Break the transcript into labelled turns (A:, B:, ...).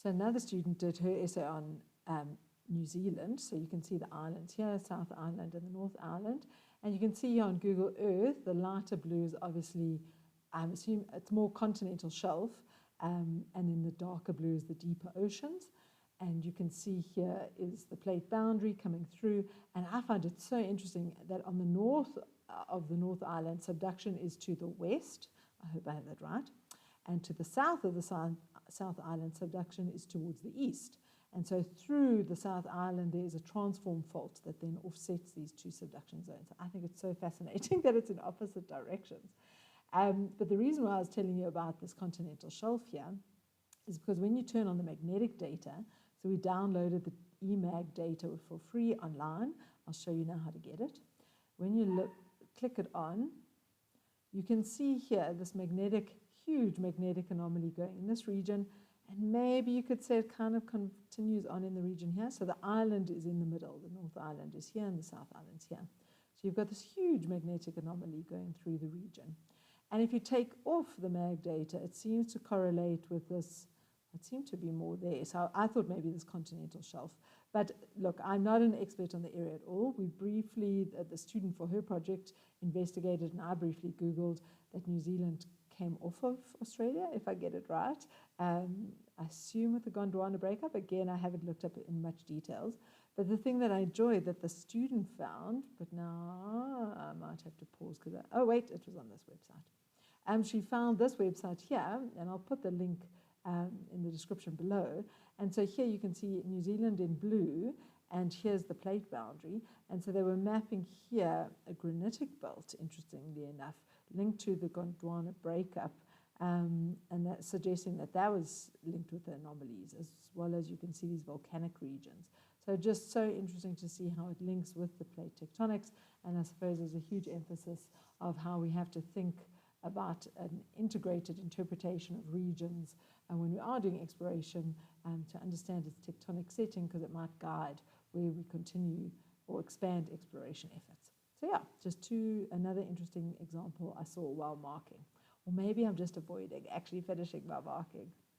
A: So another student did her essay on New Zealand. So you can see the islands here, South Island and the North Island. And you can see here on Google Earth, the lighter blue is obviously, I assume it's more continental shelf, and then the darker blue is the deeper oceans. And you can see here is the plate boundary coming through. And I find it so interesting that on the north of the North Island, subduction is to the west. I hope I have that right. And to the south of the South Island, subduction is towards the east. And so through the South Island, there's a transform fault that then offsets these two subduction zones. I think it's so fascinating that it's in opposite directions. But the reason why I was telling you about this continental shelf here is because when you turn on the magnetic data, so we downloaded the EMAG data for free online. I'll show you now how to get it. When you click it on, you can see here this huge magnetic anomaly going in this region. And maybe you could say it kind of continues on in the region here. So the island is in the middle. The North Island is here and the South Island's here. So you've got this huge magnetic anomaly going through the region. And if you take off the mag data, it seems to correlate with this. It seemed to be more there. So I thought maybe this continental shelf. But look, I'm not an expert on the area at all. We briefly, the student for her project investigated, and I briefly Googled that New Zealand came off of Australia, if I get it right. I assume with the Gondwana breakup. Again, I haven't looked up in much details. But the thing that I enjoyed that the student found, but now I might have to pause because, oh wait, it was on this website. She found this website here, and I'll put the link in the description below. And so here you can see New Zealand in blue, and here's the plate boundary. And so they were mapping here a granitic belt, interestingly enough, linked to the Gondwana breakup, and that suggesting that that was linked with the anomalies, as well as you can see these volcanic regions. So just so interesting to see how it links with the plate tectonics, and I suppose there's a huge emphasis of how we have to think about an integrated interpretation of regions and when we are doing exploration to understand its tectonic setting, because it might guide where we continue or expand exploration efforts. So yeah, just another interesting example I saw while marking. Or maybe I'm just avoiding actually finishing my marking.